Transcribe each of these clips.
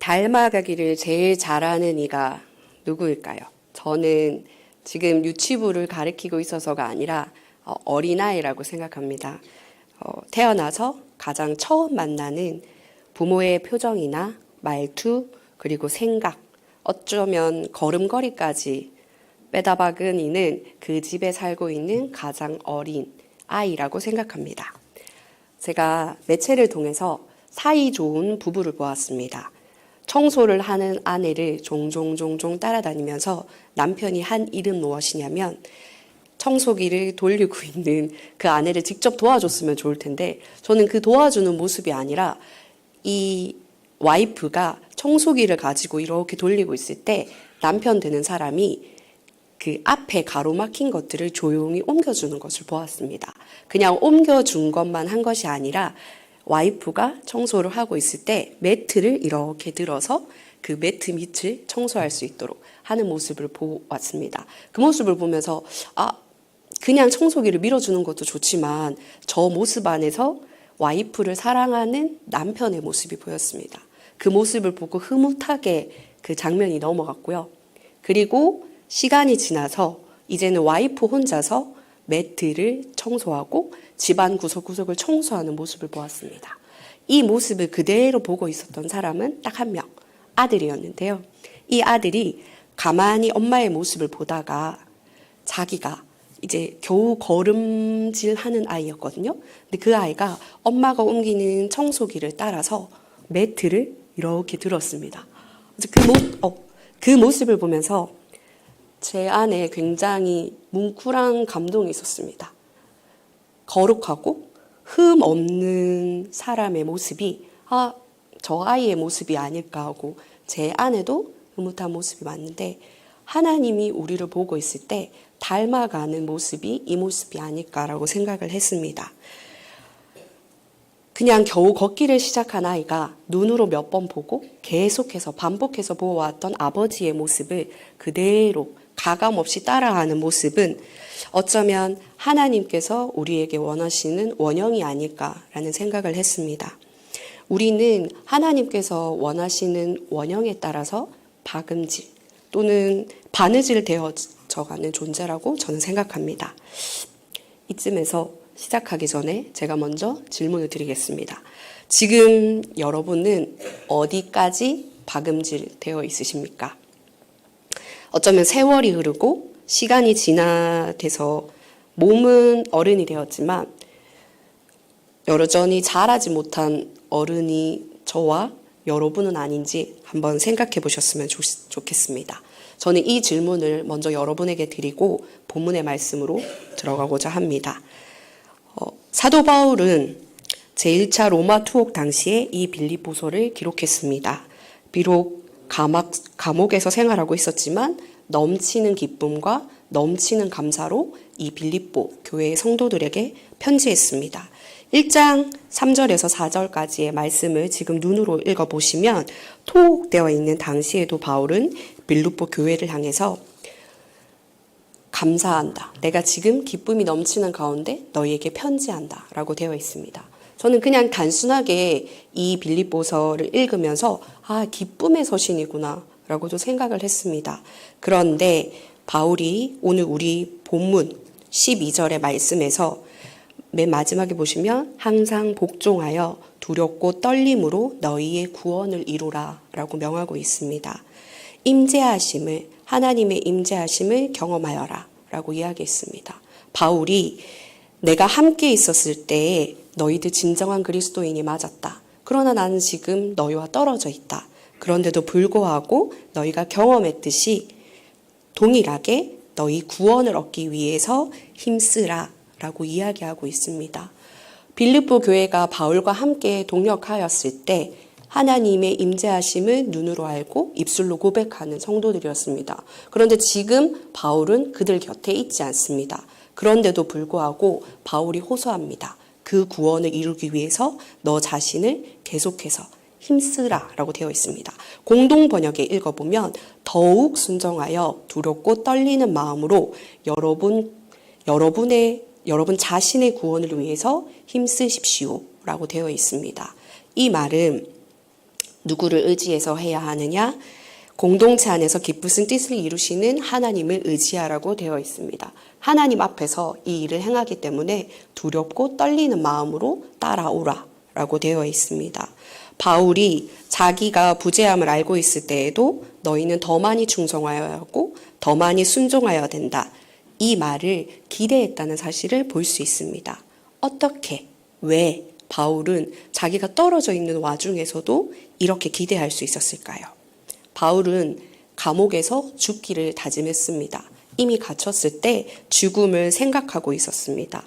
닮아가기를 제일 잘하는 이가 누구일까요? 저는 지금 유치부를 가리키고 있어서가 아니라 어린아이라고 생각합니다. 태어나서 가장 처음 만나는 부모의 표정이나 말투, 그리고 생각, 어쩌면 걸음걸이까지 빼다박은 이는 그 집에 살고 있는 가장 어린 아이라고 생각합니다. 제가 매체를 통해서 사이 좋은 부부를 보았습니다. 청소를 하는 아내를 종종 따라다니면서 남편이 한 일은 무엇이냐면 청소기를 돌리고 있는 그 아내를 직접 도와줬으면 좋을 텐데 저는 그 도와주는 모습이 아니라 이 와이프가 청소기를 가지고 이렇게 돌리고 있을 때 남편 되는 사람이 그 앞에 가로막힌 것들을 조용히 옮겨주는 것을 보았습니다. 그냥 옮겨준 것만 한 것이 아니라 와이프가 청소를 하고 있을 때 매트를 이렇게 들어서 그 매트 밑을 청소할 수 있도록 하는 모습을 보았습니다. 그 모습을 보면서 그냥 청소기를 밀어주는 것도 좋지만 저 모습 안에서 와이프를 사랑하는 남편의 모습이 보였습니다. 그 모습을 보고 흐뭇하게 그 장면이 넘어갔고요. 그리고 시간이 지나서 이제는 와이프 혼자서 매트를 청소하고 집안 구석구석을 청소하는 모습을 보았습니다. 이 모습을 그대로 보고 있었던 사람은 딱 한 명, 아들이었는데요. 이 아들이 가만히 엄마의 모습을 보다가 자기가 이제 겨우 걸음질하는 아이였거든요. 근데 그 아이가 엄마가 옮기는 청소기를 따라서 매트를 이렇게 들었습니다. 그 모습을 보면서 제 안에 굉장히 뭉클한 감동이 있었습니다. 거룩하고 흠 없는 사람의 모습이 저 아이의 모습이 아닐까 하고 제 안에도 흐뭇한 모습이 맞는데 하나님이 우리를 보고 있을 때 닮아가는 모습이 이 모습이 아닐까라고 생각을 했습니다. 그냥 겨우 걷기를 시작한 아이가 눈으로 몇 번 보고 계속해서 반복해서 보아왔던 아버지의 모습을 그대로 가감없이 따라하는 모습은 어쩌면 하나님께서 우리에게 원하시는 원형이 아닐까라는 생각을 했습니다. 우리는 하나님께서 원하시는 원형에 따라서 박음질 또는 바느질 되어져가는 존재라고 저는 생각합니다. 이쯤에서 시작하기 전에 제가 먼저 질문을 드리겠습니다. 지금 여러분은 어디까지 박음질 되어 있으십니까? 어쩌면 세월이 흐르고 시간이 지나돼서 몸은 어른이 되었지만 여전히 자라지 못한 어른이 저와 여러분은 아닌지 한번 생각해 보셨으면 좋겠습니다. 저는 이 질문을 먼저 여러분에게 드리고 본문의 말씀으로 들어가고자 합니다. 사도 바울은 제1차 로마 투옥 당시에 이 빌립보서를 기록했습니다. 비록 감옥에서 생활하고 있었지만 넘치는 기쁨과 넘치는 감사로 이 빌립보 교회의 성도들에게 편지했습니다. 1장 3절에서 4절까지의 말씀을 지금 눈으로 읽어보시면 투옥되어 있는 당시에도 바울은 빌립보 교회를 향해서 감사한다. 내가 지금 기쁨이 넘치는 가운데 너희에게 편지한다. 라고 되어 있습니다. 저는 그냥 단순하게 이 빌립보서를 읽으면서 기쁨의 서신이구나 라고도 생각을 했습니다. 그런데 바울이 오늘 우리 본문 12절의 말씀에서 맨 마지막에 보시면 항상 복종하여 두렵고 떨림으로 너희의 구원을 이루라 라고 명하고 있습니다. 하나님의 임재하심을 경험하여라 라고 이야기했습니다. 바울이 내가 함께 있었을 때에 너희들 진정한 그리스도인이 맞았다. 그러나 나는 지금 너희와 떨어져 있다. 그런데도 불구하고 너희가 경험했듯이 동일하게 너희 구원을 얻기 위해서 힘쓰라 라고 이야기하고 있습니다. 빌립보 교회가 바울과 함께 동역하였을 때 하나님의 임재하심을 눈으로 알고 입술로 고백하는 성도들이었습니다. 그런데 지금 바울은 그들 곁에 있지 않습니다. 그런데도 불구하고 바울이 호소합니다. 그 구원을 이루기 위해서 너 자신을 계속해서 힘쓰라 라고 되어 있습니다. 공동 번역에 읽어보면 더욱 순종하여 두렵고 떨리는 마음으로 여러분 자신의 구원을 위해서 힘쓰십시오 라고 되어 있습니다. 이 말은 누구를 의지해서 해야 하느냐? 공동체 안에서 기쁘신 뜻을 이루시는 하나님을 의지하라고 되어 있습니다. 하나님 앞에서 이 일을 행하기 때문에 두렵고 떨리는 마음으로 따라오라 라고 되어 있습니다. 바울이 자기가 부재함을 알고 있을 때에도 너희는 더 많이 충성하여야 하고 더 많이 순종하여야 된다. 이 말을 기대했다는 사실을 볼 수 있습니다. 어떻게, 왜 바울은 자기가 떨어져 있는 와중에서도 이렇게 기대할 수 있었을까요? 바울은 감옥에서 죽기를 다짐했습니다. 이미 갇혔을 때 죽음을 생각하고 있었습니다.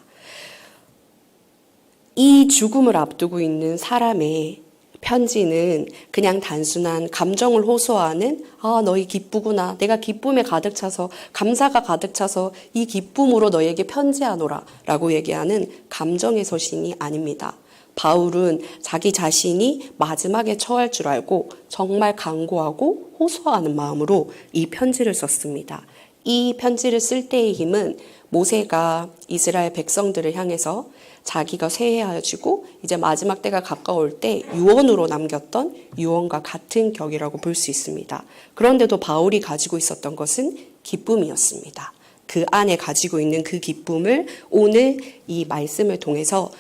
이 죽음을 앞두고 있는 사람의 편지는 그냥 단순한 감정을 호소하는 너희 기쁘구나. 내가 기쁨에 가득 차서 감사가 가득 차서 이 기쁨으로 너에게 편지하노라 라고 얘기하는 감정의 서신이 아닙니다. 바울은 자기 자신이 마지막에 처할 줄 알고 정말 간구하고 호소하는 마음으로 이 편지를 썼습니다. 이 편지를 쓸 때의 힘은 모세가 이스라엘 백성들을 향해서 자기가 쇠해하여지고 이제 마지막 때가 가까울 때 유언으로 남겼던 유언과 같은 격이라고 볼 수 있습니다. 그런데도 바울이 가지고 있었던 것은 기쁨이었습니다. 그 안에 가지고 있는 그 기쁨을 오늘 이 말씀을 통해서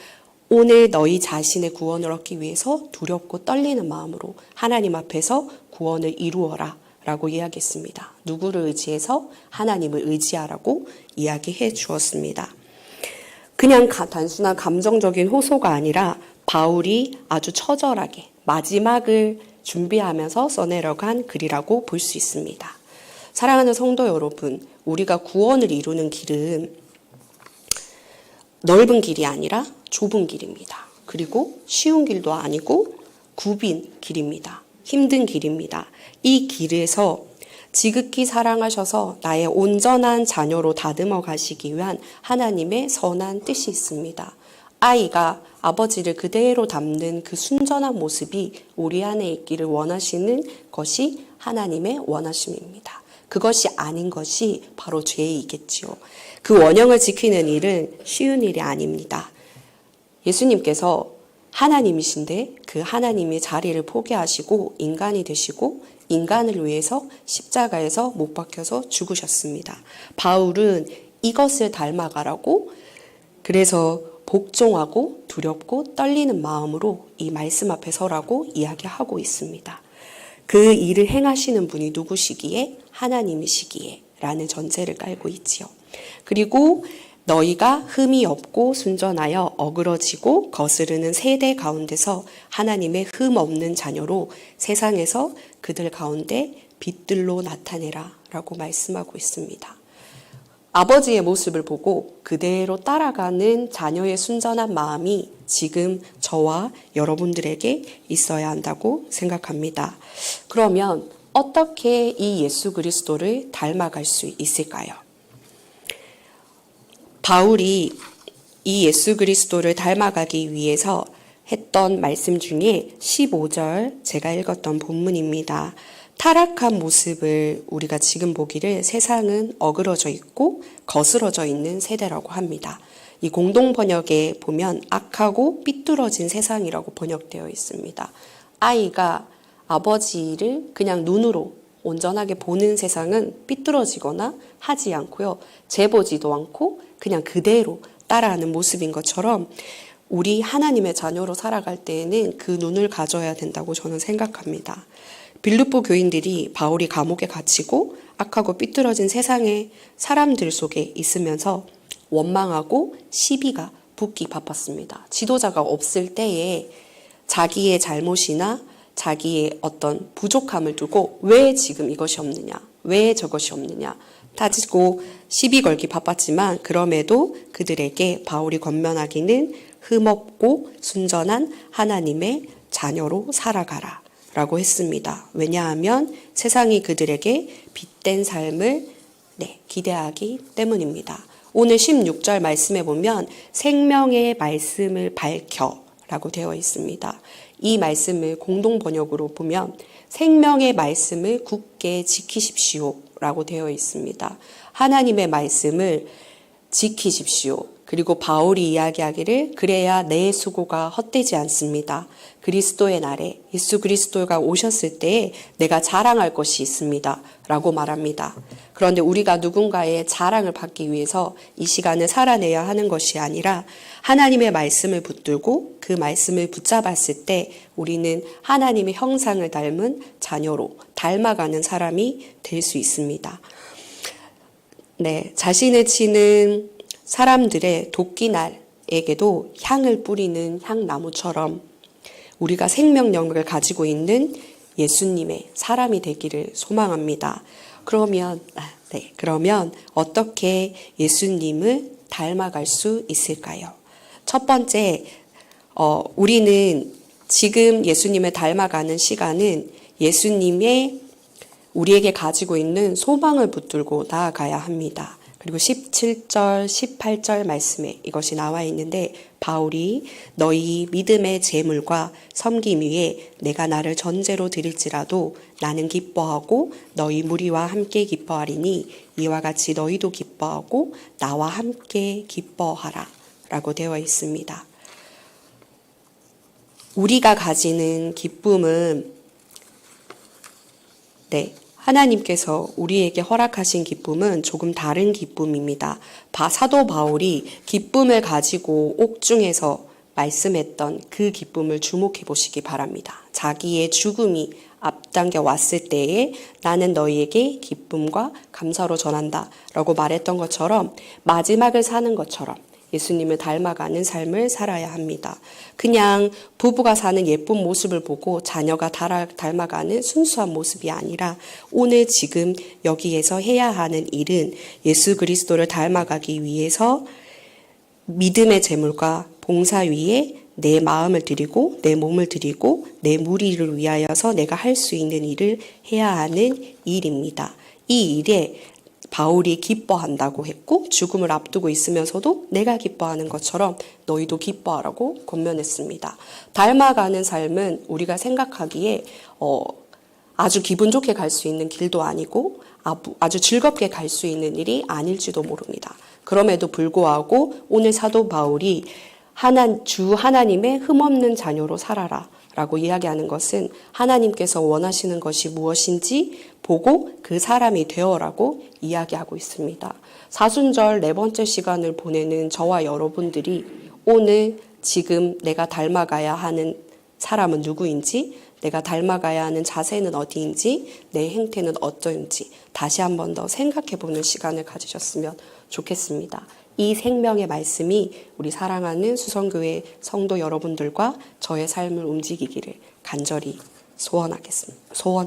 오늘 너희 자신의 구원을 얻기 위해서 두렵고 떨리는 마음으로 하나님 앞에서 구원을 이루어라 라고 이야기했습니다. 누구를 의지해서? 하나님을 의지하라고 이야기해 주었습니다. 그냥 단순한 감정적인 호소가 아니라 바울이 아주 처절하게 마지막을 준비하면서 써내려간 글이라고 볼 수 있습니다. 사랑하는 성도 여러분, 우리가 구원을 이루는 길은 넓은 길이 아니라 좁은 길입니다. 그리고 쉬운 길도 아니고 굽인 길입니다. 힘든 길입니다. 이 길에서 지극히 사랑하셔서 나의 온전한 자녀로 다듬어 가시기 위한 하나님의 선한 뜻이 있습니다. 아이가 아버지를 그대로 닮는 그 순전한 모습이 우리 안에 있기를 원하시는 것이 하나님의 원하심입니다. 그것이 아닌 것이 바로 죄이겠지요. 그 원형을 지키는 일은 쉬운 일이 아닙니다. 예수님께서 하나님이신데 그 하나님의 자리를 포기하시고 인간이 되시고 인간을 위해서 십자가에서 못 박혀서 죽으셨습니다. 바울은 이것을 닮아가라고 그래서 복종하고 두렵고 떨리는 마음으로 이 말씀 앞에 서라고 이야기하고 있습니다. 그 일을 행하시는 분이 누구시기에? 하나님이시기에 라는 전제를 깔고 있지요. 그리고 너희가 흠이 없고 순전하여 어그러지고 거스르는 세대 가운데서 하나님의 흠 없는 자녀로 세상에서 그들 가운데 빛들로 나타내라 라고 말씀하고 있습니다. 아버지의 모습을 보고 그대로 따라가는 자녀의 순전한 마음이 지금 저와 여러분들에게 있어야 한다고 생각합니다. 그러면 어떻게 이 예수 그리스도를 닮아갈 수 있을까요? 바울이 이 예수 그리스도를 닮아가기 위해서 했던 말씀 중에 15절 제가 읽었던 본문입니다. 타락한 모습을 우리가 지금 보기를 세상은 어그러져 있고 거스러져 있는 세대라고 합니다. 이 공동 번역에 보면 악하고 삐뚤어진 세상이라고 번역되어 있습니다. 아이가 아버지를 그냥 눈으로 온전하게 보는 세상은 삐뚤어지거나 하지 않고요. 재보지도 않고 그냥 그대로 따라하는 모습인 것처럼 우리 하나님의 자녀로 살아갈 때에는 그 눈을 가져야 된다고 저는 생각합니다. 빌립보 교인들이 바울이 감옥에 갇히고 악하고 삐뚤어진 세상의 사람들 속에 있으면서 원망하고 시비가 붙기 바빴습니다. 지도자가 없을 때에 자기의 잘못이나 자기의 어떤 부족함을 두고 왜 지금 이것이 없느냐, 왜 저것이 없느냐 따지고 시비 걸기 바빴지만 그럼에도 그들에게 바울이 권면하기는 흠없고 순전한 하나님의 자녀로 살아가라 라고 했습니다. 왜냐하면 세상이 그들에게 빛된 삶을 기대하기 때문입니다. 오늘 16절 말씀에 보면 생명의 말씀을 밝혀 라고 되어 있습니다. 이 말씀을 공동 번역으로 보면 생명의 말씀을 굳게 지키십시오 라고 되어 있습니다. 하나님의 말씀을 지키십시오. 그리고 바울이 이야기하기를 그래야 내 수고가 헛되지 않습니다. 그리스도의 날에 예수 그리스도가 오셨을 때에 내가 자랑할 것이 있습니다. 라고 말합니다. 그런데 우리가 누군가의 자랑을 받기 위해서 이 시간을 살아내야 하는 것이 아니라 하나님의 말씀을 붙들고 그 말씀을 붙잡았을 때 우리는 하나님의 형상을 닮은 자녀로 닮아가는 사람이 될 수 있습니다. 네, 자신을 치는 사람들의 도끼날에게도 향을 뿌리는 향나무처럼 우리가 생명력을 가지고 있는 예수님의 사람이 되기를 소망합니다. 그러면 어떻게 예수님을 닮아갈 수 있을까요? 첫 번째, 우리는 지금 예수님을 닮아가는 시간은 예수님의 우리에게 가지고 있는 소망을 붙들고 나아가야 합니다. 그리고 17절, 18절 말씀에 이것이 나와 있는데 바울이 너희 믿음의 재물과 섬김 위에 내가 나를 전제로 드릴지라도 나는 기뻐하고 너희 무리와 함께 기뻐하리니 이와 같이 너희도 기뻐하고 나와 함께 기뻐하라 라고 되어 있습니다. 우리가 가지는 기쁨은 하나님께서 우리에게 허락하신 기쁨은 조금 다른 기쁨입니다. 사도 바울이 기쁨을 가지고 옥중에서 말씀했던 그 기쁨을 주목해 보시기 바랍니다. 자기의 죽음이 앞당겨 왔을 때에 나는 너희에게 기쁨과 감사로 전한다 라고 말했던 것처럼 마지막을 사는 것처럼 예수님을 닮아가는 삶을 살아야 합니다. 그냥 부부가 사는 예쁜 모습을 보고 자녀가 닮아가는 순수한 모습이 아니라 오늘 지금 여기에서 해야 하는 일은 예수 그리스도를 닮아가기 위해서 믿음의 재물과 봉사 위에 내 마음을 드리고 내 몸을 드리고 내 무리를 위하여서 내가 할 수 있는 일을 해야 하는 일입니다. 이 일에 바울이 기뻐한다고 했고 죽음을 앞두고 있으면서도 내가 기뻐하는 것처럼 너희도 기뻐하라고 권면했습니다. 닮아가는 삶은 우리가 생각하기에 아주 기분 좋게 갈 수 있는 길도 아니고 아주 즐겁게 갈 수 있는 일이 아닐지도 모릅니다. 그럼에도 불구하고 오늘 사도 바울이 주 하나님의 흠없는 자녀로 살아라 라고 이야기하는 것은 하나님께서 원하시는 것이 무엇인지 보고 그 사람이 되어라고 이야기하고 있습니다. 사순절 4번째 시간을 보내는 저와 여러분들이 오늘 지금 내가 닮아가야 하는 사람은 누구인지, 내가 닮아가야 하는 자세는 어디인지, 내 행태는 어떤지 다시 한 번 더 생각해보는 시간을 가지셨으면 좋겠습니다. 이 생명의 말씀이 우리 사랑하는 수성교회 성도 여러분들과 저의 삶을 움직이기를 간절히 소원하겠습니다.